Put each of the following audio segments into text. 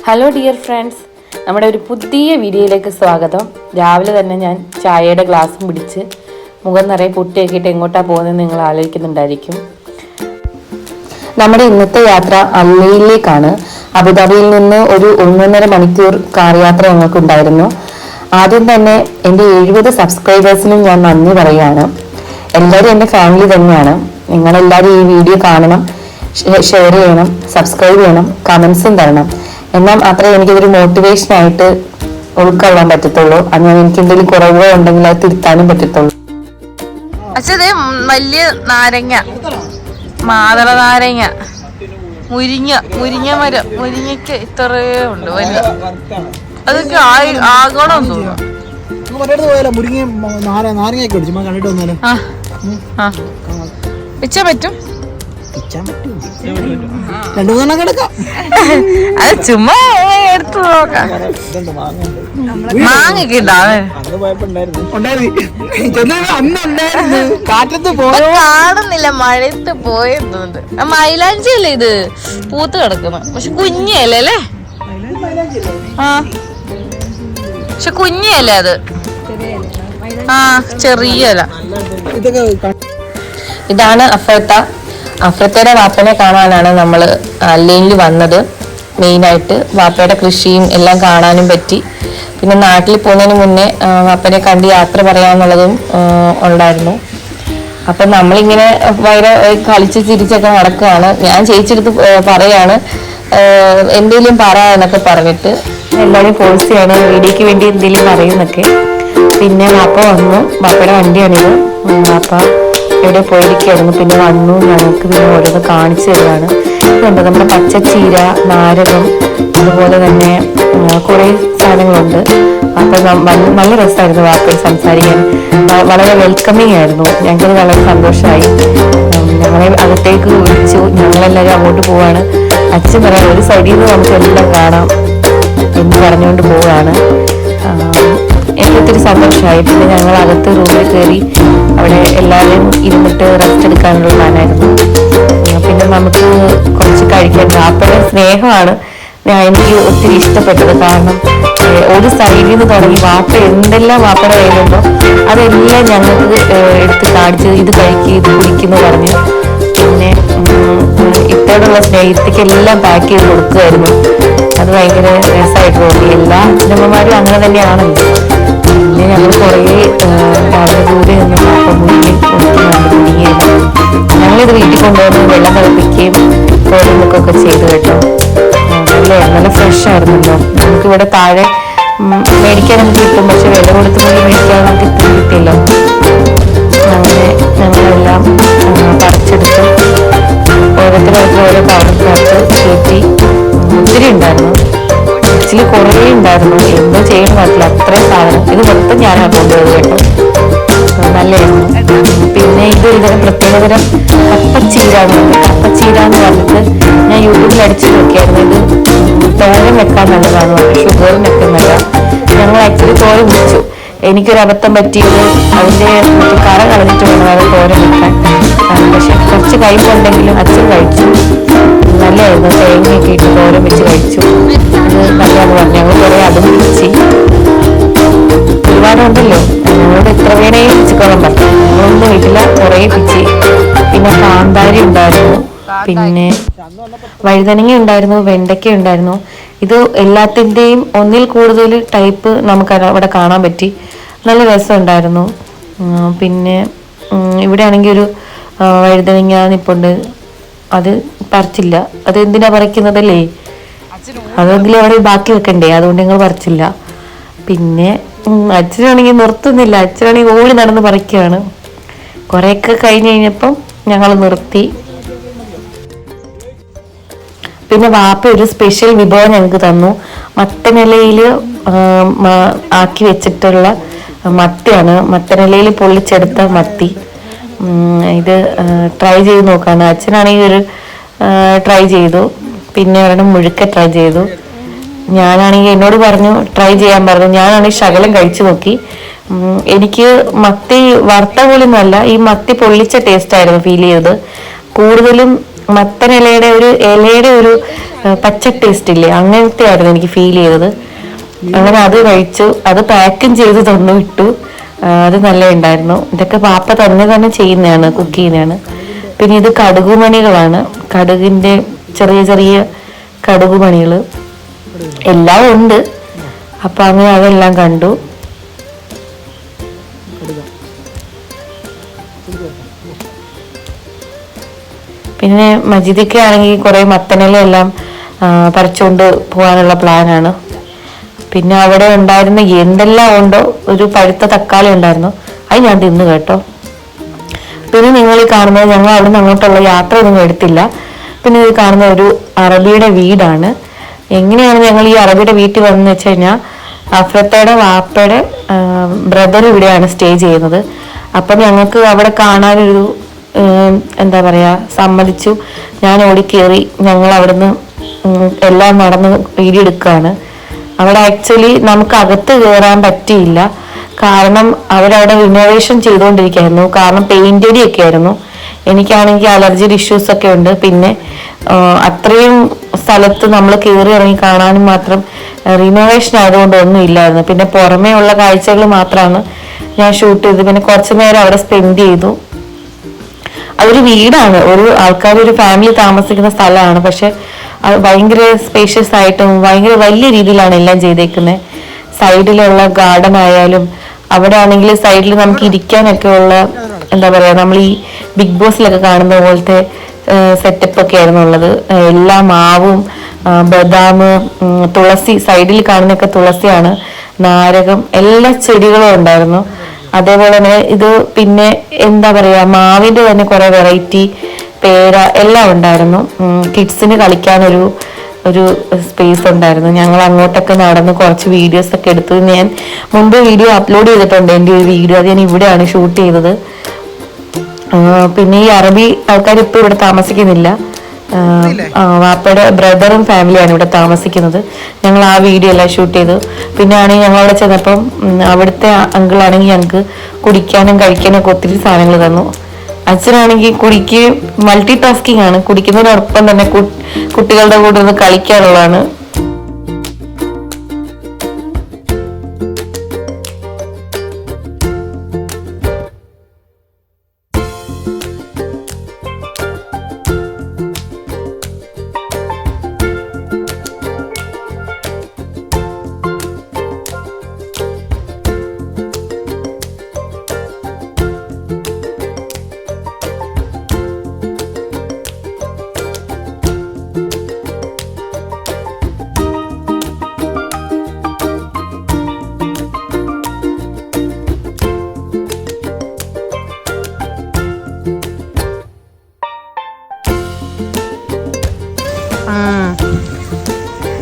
Hello dear friends, നമ്മുടെ ഒരു പുതിയ വീഡിയോയിലേക്ക് സ്വാഗതം. രാവിലെ തന്നെ ഞാൻ ചായയുടെ ഗ്ലാസും പിടിച്ച് മുഖം നിറയെ പൊട്ടിയാക്കിയിട്ട് എങ്ങോട്ടാണ് പോകുന്നത് നിങ്ങൾ ആലോചിക്കുന്നുണ്ടായിരിക്കും. നമ്മുടെ ഇന്നത്തെ യാത്ര അൽമയിലേക്കാണ്. അബുദാബിയിൽ നിന്ന് ഒരു 1.5 മണിക്കൂർ കാർ യാത്ര ഞങ്ങൾക്കുണ്ടായിരുന്നു. ആദ്യം തന്നെ എൻ്റെ 70 സബ്സ്ക്രൈബേഴ്സിനും ഞാൻ നന്ദി പറയുകയാണ്. എല്ലാവരും എൻ്റെ ഫാമിലി തന്നെയാണ്. നിങ്ങളെല്ലാവരും ഈ വീഡിയോ കാണണം, ഷെയർ ചെയ്യണം, സബ്സ്ക്രൈബ് ചെയ്യണം, കമൻസും തരണം. എന്നാൽ മാത്രമേ എനിക്കിതൊരു മോട്ടിവേഷനായിട്ട് ഉൾക്കൊള്ളാൻ പറ്റത്തുള്ളൂ. അങ്ങനെ എനിക്ക് എന്തെങ്കിലും കുറവുകൾ ഉണ്ടെങ്കിൽ അത് തിരുത്താനും പറ്റത്തുള്ളൂ. അച്ഛത് വലിയ നാരങ്ങ, മാതള നാരങ്ങ, മുരിങ്ങ മരം, മുരിങ്ങയ്ക്ക് ഇത്രയേ ഉണ്ട് വലിയ. അതൊക്കെ ആകണം തോന്നുന്നു. വെച്ചാ പറ്റും, അത് ചുമ്മാ എടുത്തു നോക്കാം. മാങ്ങൊക്കെ കാണുന്നില്ല, മഴയത്ത് പോയെന്നുണ്ട്. മൈലാഞ്ചി അല്ലേ ഇത് പൂത്ത് കിടക്കുന്നു, പക്ഷെ കുഞ്ഞല്ലേ അല്ലേ? ആ പക്ഷെ കുഞ്ഞല്ലേ അത്? ആ ചെറിയ ഇല. ഇതാണ് അഫ്രത്തയുടെ വാപ്പനെ കാണാനാണ് നമ്മൾ അല്ലയിൽ വന്നത്. മെയിനായിട്ട് വാപ്പയുടെ കൃഷിയും എല്ലാം കാണാനും പറ്റി. പിന്നെ നാട്ടിൽ പോകുന്നതിന് മുന്നേ വാപ്പനെ കണ്ട് യാത്ര പറയാന്നുള്ളതും ഉണ്ടായിരുന്നു. അപ്പം നമ്മളിങ്ങനെ ഭയങ്കര കളിച്ച് ചിരിച്ചൊക്കെ നടക്കുകയാണ്. ഞാൻ ചേച്ചിയെടുത്ത് പറയാണ് എന്തെങ്കിലും എന്നൊക്കെ പറഞ്ഞിട്ട് എല്ലാവരും ഫോഴ്സ് ചെയ്യണം, വീഡിയോക്ക് വേണ്ടി എന്തെങ്കിലും പറയുന്നൊക്കെ. പിന്നെ വാപ്പ വന്നു, വാപ്പയുടെ വണ്ടിയാണിത്. വാപ്പ എവിടെ പോയിരിക്കുകയായിരുന്നു. പിന്നെ വന്നു, ഞങ്ങൾക്ക് പിന്നെ ഓരോന്ന് കാണിച്ചു തരികയാണ്. ഇതുണ്ട് നമ്മുടെ പച്ചച്ചീര, നാരകം, അതുപോലെ തന്നെ കുറേ സാധനങ്ങളുണ്ട്. അപ്പം നല്ല രസമായിരുന്നു വാപ്പയിൽ സംസാരിക്കാൻ. വളരെ വെൽക്കമിങ് ആയിരുന്നു. ഞങ്ങൾക്കത് വളരെ സന്തോഷമായി. ഞങ്ങളെ അകത്തേക്ക് വിളിച്ചു. ഞങ്ങളെല്ലാവരും അങ്ങോട്ട് പോവാണ്. അച്ഛൻ പറയാം ഒരു സൈഡിൽ നിന്ന് നമുക്ക് എല്ലാം കാണാം എന്ന് പറഞ്ഞുകൊണ്ട് പോവുകയാണ്. എനിക്ക് ഒത്തിരി സന്തോഷമായി. പിന്നെ ഞങ്ങൾ അകത്ത് റൂമിൽ കയറി അവിടെ എല്ലാവരും ഇരുന്നിട്ട് റെസ്റ്റ് എടുക്കാനുള്ള പ്ലാനായിരുന്നു. പിന്നെ നമുക്ക് കുറച്ച് കഴിക്കാൻ. വാപ്പയുടെ സ്നേഹമാണ് എനിക്ക് ഒത്തിരി ഇഷ്ടപ്പെട്ടത്. കാരണം ഒരു സൈഡിൽ നിന്ന് തുടങ്ങി വാപ്പ എന്തെല്ലാം വാപ്പയുടെ കയ്യിലുണ്ടോ അതെല്ലാം ഞങ്ങൾക്ക് എടുത്ത് കാണിച്ച് ഇത് കഴിക്കുക, ഇത് കുടിക്കുന്നു പറഞ്ഞ്. പിന്നെ ഇത്തോടുള്ള സ്നേഹത്തിക്ക് എല്ലാം പാക്ക് ചെയ്ത് കൊടുക്കുമായിരുന്നു. അത് ഭയങ്കര രസമായിട്ട് തോന്നി. എല്ലാ അച്ഛനമ്മമാരും അങ്ങനെ തന്നെയാണല്ലോ. പിന്നെ ഞങ്ങൾ കുറേ വളരെ ദൂരെ നിന്ന് മുന്നിൽ കുടിക്കുകയില്ല. ഞങ്ങളിത് വീട്ടിൽ കൊണ്ടുവന്ന് വെള്ളം തിളപ്പിക്കുകയും കോഴിമുക്കൊക്കെ ചെയ്തു കേട്ടോ. നല്ല ഫ്രഷ് ആയിരുന്നല്ലോ. നമുക്കിവിടെ താഴെ മേടിക്കാൻ നമുക്ക് കിട്ടും, പക്ഷെ വില കൊടുത്ത് പോയി മേടിക്കാൻ നമുക്ക് ഇപ്പം കിട്ടില്ല. അങ്ങനെ ഞങ്ങളെല്ലാം പറിച്ചെടുത്ത് ഓരോരുത്തരായിട്ട് ഓരോ കവറിനകത്ത് കയറ്റി. ഒത്തിരി ഉണ്ടായിരുന്നു, ആക്ച്വലി കുറേ ഉണ്ടായിരുന്നു. എന്തോ ചെയ്യാൻ പറ്റില്ല, അത്രയും സാധനം. ഇത് മൊത്തം ഞാനാണ് കൊണ്ടുപോയത് കേട്ടോ. നല്ലതായിരുന്നു. പിന്നെ ഇതൊരു പ്രത്യേകതരം കപ്പച്ചീര എന്ന് പറഞ്ഞിട്ട് ഞാൻ യൂട്യൂബിൽ അടിച്ചു നോക്കിയായിരുന്നു. ഇത് തോരൻ വെക്കാൻ നല്ലതാണ്, ഷുഗറിനൊക്കെ നല്ല. ഞങ്ങൾ ആക്ച്വലി തോരൻ വെച്ചു. എനിക്കൊരു അബദ്ധം പറ്റിയത് അതിൻ്റെ കറ കളഞ്ഞിട്ട് വേണം അത് തോരൻ വെക്കാൻ. പക്ഷെ കുറച്ച് കഴിവുണ്ടെങ്കിലും അച്ഛൻ കഴിച്ചു. നല്ലതായിരുന്നു. തേങ്ങയൊക്കെ ഇട്ട് തോരൻ വെച്ച് കഴിച്ചു. അത് നല്ലതെന്ന് പറഞ്ഞു. ഞങ്ങൾ കുറേ അതും പിടിച്ച്. ഒരുപാടുണ്ടല്ലോ, ഞങ്ങളോട് എത്ര വേണേലും പിച്ചിക്കോളം പറഞ്ഞു. നമ്മളൊന്നും വീട്ടില കുറേ പിച്ചി. പിന്നെ കാന്താരി ഉണ്ടായിരുന്നു, പിന്നെ വഴുതനങ്ങ ഉണ്ടായിരുന്നു, വെണ്ടയ്ക്ക ഉണ്ടായിരുന്നു. ഇത് എല്ലാത്തിൻ്റെയും ഒന്നിൽ കൂടുതൽ ടൈപ്പ് നമുക്ക് അവിടെ കാണാൻ പറ്റി. നല്ല രസമുണ്ടായിരുന്നു. പിന്നെ ഇവിടെ ആണെങ്കിൽ ഒരു വഴുതനങ്ങ നിപ്പുണ്ട്. അത് പറിച്ചില്ല. അത് എന്തിനാ പറിക്കുന്നതല്ലേ, അതെങ്കിലും അവിടെ ബാക്കി വെക്കണ്ടേ, അതുകൊണ്ട് ഞങ്ങൾ പറിച്ചില്ല. പിന്നെ അച്ഛനാണെങ്കിൽ നിർത്തുന്നില്ല. അച്ഛനാണെങ്കിൽ ഓടി നടന്ന് പറിക്കുകയാണ്. കുറേയൊക്കെ കഴിഞ്ഞ് കഴിഞ്ഞപ്പം ഞങ്ങൾ നിർത്തി. പിന്നെ വാപ്പ ഒരു സ്പെഷ്യൽ വിഭവം ഞങ്ങൾക്ക് തന്നു. മത്തനിലയിൽ ആക്കി വെച്ചിട്ടുള്ള മത്തിയാണ്. മത്തനിലയിൽ പൊള്ളിച്ചെടുത്ത മത്തി. ഇത് ട്രൈ ചെയ്ത് നോക്കാണ്. അച്ഛനാണെങ്കിൽ ഒരു ട്രൈ ചെയ്തു. പിന്നെ ഒരെണ്ണം മുഴുക്ക ട്രൈ ചെയ്തു. ഞാനാണെങ്കിൽ എന്നോട് പറഞ്ഞു ട്രൈ ചെയ്യാൻ പറഞ്ഞു. ഞാനാണെങ്കിൽ ശകലം കഴിച്ചു നോക്കി. എനിക്ക് മത്തി വറുത്ത പോലും അല്ല, ഈ മത്തി പൊള്ളിച്ച ടേസ്റ്റ് ആയിരുന്നു ഫീൽ ചെയ്തത്. കൂടുതലും മത്തനിലയുടെ ഒരു പച്ച ടേസ്റ്റ് ഇല്ലേ, അങ്ങനത്തെ ആയിരുന്നു എനിക്ക് ഫീൽ ചെയ്തത്. അങ്ങനെ അത് കഴിച്ചു. അത് പാക്കും ചെയ്ത് തന്നു വിട്ടു. അത് നല്ല ഉണ്ടായിരുന്നു. ഇതൊക്കെ പാപ്പ തന്നെ ചെയ്യുന്നതാണ്, കുക്ക് ചെയ്യുന്നതാണ്. പിന്നെ ഇത് കടുകുമണികളാണ്, കടുകിന്റെ ചെറിയ ചെറിയ കടുകുമണികൾ എല്ലാം ഉണ്ട്. അപ്പൊ അങ്ങനെ അതെല്ലാം കണ്ടു. പിന്നെ മജീദൊക്കെ ആണെങ്കിൽ കുറെ മത്തനില എല്ലാം പറിച്ചുകൊണ്ട് പോകാനുള്ള പ്ലാനാണ്. പിന്നെ അവിടെ ഉണ്ടായിരുന്ന എന്തെല്ലാം ഉണ്ടോ, ഒരു പഴുത്ത തക്കാളി ഉണ്ടായിരുന്നു, അത് ഞാൻ തിന്നു കേട്ടോ. പിന്നെ നിങ്ങൾ ഈ കാണുന്നത്, ഞങ്ങൾ അവിടെ നിന്ന് അങ്ങോട്ടുള്ള യാത്ര ഒന്നും എടുത്തില്ല. പിന്നെ ഇത് കാണുന്ന ഒരു അറബിയുടെ വീടാണ്. എങ്ങനെയാണ് ഞങ്ങൾ ഈ അറബിയുടെ വീട്ടിൽ വന്നതെന്ന് വെച്ച് കഴിഞ്ഞാൽ, അഫ്രത്തയുടെ വാപ്പയുടെ ബ്രദർ ഇവിടെയാണ് സ്റ്റേ ചെയ്യുന്നത്. അപ്പം ഞങ്ങൾക്ക് അവിടെ കാണാനൊരു എന്താ പറയാ സമ്മതിച്ചു. ഞാൻ ഓടിക്കേറി, ഞങ്ങൾ അവിടുന്ന് എല്ലാം നടന്ന് വീഡിയോ എടുക്കുകയാണ്. അവിടെ ആക്ച്വലി നമുക്ക് അകത്ത് കയറാൻ പറ്റിയില്ല, കാരണം അവരവിടെ റിനോവേഷൻ ചെയ്തുകൊണ്ടിരിക്കുകയായിരുന്നു. കാരണം പെയിന്റ് അടിയൊക്കെ ആയിരുന്നു. എനിക്കാണെങ്കിൽ അലർജിയുടെ ഇഷ്യൂസ് ഒക്കെ ഉണ്ട്. പിന്നെ അത്രയും സ്ഥലത്ത് നമ്മൾ കയറി ഇറങ്ങി കാണാനും മാത്രം റിനോവേഷൻ ആയതുകൊണ്ട് ഒന്നും ഇല്ലായിരുന്നു. പിന്നെ പുറമേ ഉള്ള കാഴ്ചകൾ മാത്രമാണ് ഞാൻ ഷൂട്ട് ചെയ്തത്. പിന്നെ കുറച്ചു നേരം അവിടെ സ്പെൻഡ് ചെയ്തു. അതൊരു വീടാണ്, ഒരു ആൾക്കാർ, ഒരു ഫാമിലി താമസിക്കുന്ന സ്ഥലമാണ്. പക്ഷെ അത് ഭയങ്കര സ്പേഷ്യസ് ആയിട്ടും ഭയങ്കര വലിയ രീതിയിലാണ് എല്ലാം ചെയ്തേക്കുന്നത്. സൈഡിലുള്ള ഗാർഡൻ ആയാലും, അവിടെ ആണെങ്കിൽ സൈഡിൽ നമുക്ക് ഇരിക്കാനൊക്കെ ഉള്ള എന്താ പറയാ, നമ്മൾ ഈ ബിഗ് ബോസിലൊക്കെ കാണുന്ന പോലത്തെ സെറ്റപ്പ് ഒക്കെ ആയിരുന്നു ഉള്ളത്. എല്ലാ മാവും, ബദാം, തുളസി, സൈഡിൽ കാണുന്നൊക്കെ തുളസിയാണ്, നാരകം, എല്ലാ ചെടികളും ഉണ്ടായിരുന്നു. അതേപോലെ തന്നെ ഇത് പിന്നെ എന്താ പറയാ, മാവിന്റെ തന്നെ കുറെ വെറൈറ്റി, പേര എല്ലാം ഉണ്ടായിരുന്നു. കിഡ്സിന് കളിക്കാനൊരു സ്പേസ് ഉണ്ടായിരുന്നു. ഞങ്ങൾ അങ്ങോട്ടൊക്കെ നടന്ന് കുറച്ച് വീഡിയോസ് ഒക്കെ എടുത്തു. ഞാൻ മുൻപ് വീഡിയോ അപ്ലോഡ് ചെയ്തിട്ടുണ്ട്, എൻ്റെ ഒരു വീഡിയോ. അത് ഞാൻ ഇവിടെയാണ് ഷൂട്ട് ചെയ്തത്. പിന്നെ ഈ അറബി ആൾക്കാർ ഇപ്പൊ ഇവിടെ താമസിക്കുന്നില്ല. വാപ്പയുടെ ബ്രദറും ഫാമിലിയാണ് ഇവിടെ താമസിക്കുന്നത്. ഞങ്ങൾ ആ വീഡിയോ എല്ലാം ഷൂട്ട് ചെയ്തു. പിന്നെ ആണെങ്കിൽ ഞങ്ങൾ അവിടെ ചെന്നപ്പം അവിടുത്തെ അങ്കിളാണെങ്കിൽ ഞങ്ങൾക്ക് കുടിക്കാനും കഴിക്കാനും ഒക്കെ ഒത്തിരി സാധനങ്ങൾ തന്നു. അച്ഛനാണെങ്കിൽ കുടിക്കുകയും മൾട്ടി ടാസ്കിങ് ആണ്, കുടിക്കുന്നതിനോടൊപ്പം തന്നെ കുട്ടികളുടെ കൂടെ ഒന്ന് കളിക്കാനുള്ളതാണ്.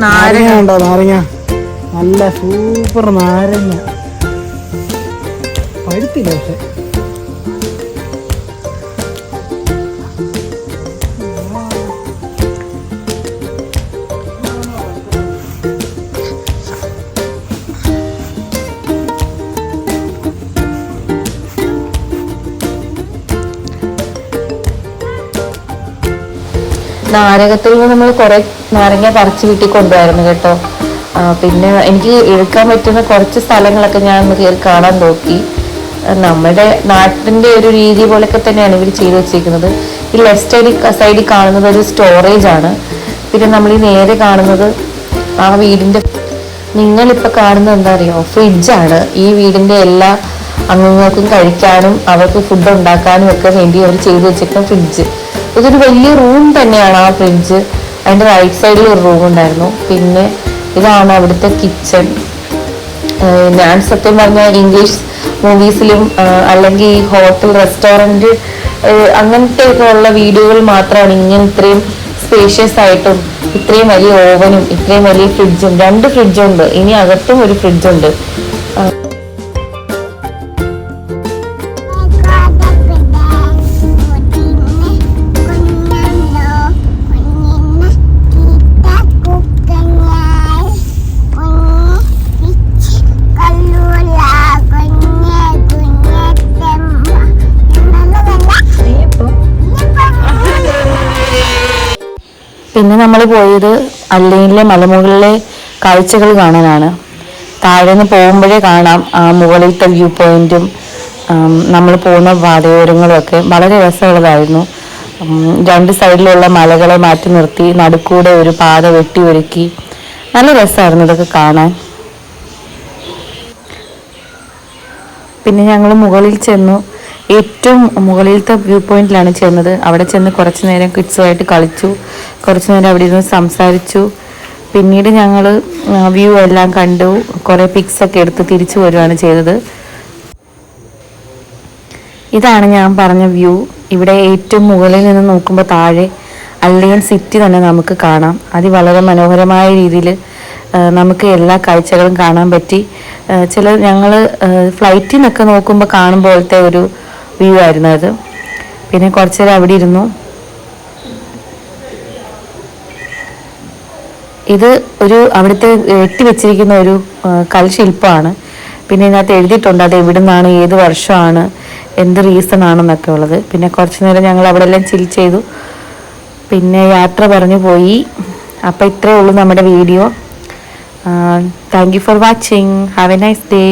നാരങ്ങ ഉണ്ടോ? നാരങ്ങ നല്ല സൂപ്പർ നാരങ്ങ, പഴുത്തില്ല പക്ഷെ. നാരകത്തിൽ നിന്ന് നമ്മൾ കുറെ നാരങ്ങ പറിച്ച് വീട്ടിൽ കൊണ്ടുപോയിരുന്നു കേട്ടോ. പിന്നെ എനിക്ക് എടുക്കാൻ പറ്റുന്ന കുറച്ച് സ്ഥലങ്ങളൊക്കെ ഞാൻ ഒന്ന് കയറി കാണാൻ നോക്കി. നമ്മുടെ നാട്ടിന്റെ ഒരു രീതി പോലൊക്കെ തന്നെയാണ് ഇവർ ചെയ്തു വെച്ചിരിക്കുന്നത്. ഈ ലെഫ്റ്റ് സൈഡിൽ കാണുന്നത് ഒരു സ്റ്റോറേജ് ആണ്. പിന്നെ നമ്മൾ ഈ നേരെ കാണുന്നത് ആ വീടിന്റെ, നിങ്ങളിപ്പോൾ കാണുന്നത് എന്താ അറിയോ, ഫ്രിഡ്ജാണ്. ഈ വീടിന്റെ എല്ലാ അംഗങ്ങൾക്കും കഴിക്കാനും അവർക്ക് ഫുഡ് ഉണ്ടാക്കാനും ഒക്കെ വേണ്ടി അവർ ചെയ്തു വെച്ചിരിക്കുന്ന ഫ്രിഡ്ജ്. ഇതൊരു വലിയ റൂം തന്നെയാണ് ആ ഫ്രിഡ്ജ്. അതിൻ്റെ റൈറ്റ് സൈഡിൽ ഒരു റൂം ഉണ്ടായിരുന്നു. പിന്നെ ഇതാണ് അവിടുത്തെ കിച്ചൺ. ഞാൻ സത്യം പറഞ്ഞാൽ ഇംഗ്ലീഷ് മൂവീസിലും അല്ലെങ്കിൽ ഈ ഹോട്ടൽ, റെസ്റ്റോറൻറ്റ് അങ്ങനത്തെ ഒക്കെ ഉള്ള വീഡിയോകൾ മാത്രമാണ് ഇങ്ങനെ ഇത്രയും സ്പേഷ്യസ് ആയിട്ടും ഇത്രയും വലിയ ഓവനും ഇത്രയും വലിയ ഫ്രിഡ്ജും, 2 ഫ്രിഡ്ജുണ്ട്. ഇനി അകത്തും ഒരു ഫ്രിഡ്ജുണ്ട്. പിന്നെ നമ്മൾ പോയത് അല്ലയിലെ മലമുകളിലെ കാഴ്ചകൾ കാണാനാണ്. താഴെ നിന്ന് പോകുമ്പോഴേ കാണാം ആ മുകളിലത്തെ വ്യൂ പോയിന്റും നമ്മൾ പോകുന്ന പാതയോരങ്ങളും ഒക്കെ വളരെ രസമുള്ളതായിരുന്നു. രണ്ട് സൈഡിലുള്ള മലകളെ മാറ്റി നിർത്തി നടുക്കൂടെ ഒരു പാത വെട്ടി ഒരുക്കി നല്ല രസമായിരുന്നു ഇതൊക്കെ കാണാൻ. പിന്നെ ഞങ്ങൾ മുകളിൽ ചെന്നു. ഏറ്റവും മുകളിലത്തെ വ്യൂ പോയിന്റിലാണ് ചെന്നത്. അവിടെ ചെന്ന് കുറച്ച് നേരം കിഡ്സുമായിട്ട് കളിച്ചു, കുറച്ച് നേരം അവിടെ ഇരുന്ന് സംസാരിച്ചു. പിന്നീട് ഞങ്ങൾ വ്യൂ എല്ലാം കണ്ടു, കുറേ പിക്സൊക്കെ എടുത്ത് തിരിച്ചു വരുവാണ് ചെയ്തത്. ഇതാണ് ഞാൻ പറഞ്ഞ വ്യൂ. ഇവിടെ ഏറ്റവും മുകളിൽ നിന്ന് നോക്കുമ്പോൾ താഴെ അല്ലയൻ സിറ്റി തന്നെ നമുക്ക് കാണാം. വളരെ മനോഹരമായ രീതിയിൽ നമുക്ക് എല്ലാ കാഴ്ചകളും കാണാൻ പറ്റി. ഞങ്ങൾ ഫ്ലൈറ്റിൽ നിന്നൊക്കെ നോക്കുമ്പോൾ കാണുമ്പോഴത്തെ ഒരു വ്യൂ ആയിരുന്നു അത്. പിന്നെ കുറച്ച് നേരം അവിടെ ഇരുന്നു. ഇത് അവിടുത്തെ എട്ടി വെച്ചിരിക്കുന്ന ഒരു കൽശില്പമാണ്. പിന്നെ ഇതിനകത്ത് എഴുതിയിട്ടുണ്ട് അത് എവിടെ നിന്നാണ്, ഏത് വർഷമാണ്, എന്ത് റീസൺ ആണെന്നൊക്കെ ഉള്ളത്. പിന്നെ കുറച്ച് നേരം ഞങ്ങൾ അവിടെ എല്ലാം ചിൽ ചെയ്തു, പിന്നെ യാത്ര പറഞ്ഞു പോയി. അപ്പോൾ ഇത്രയേ ഉള്ളൂ നമ്മുടെ video. Thank you for watching. Have A nice day.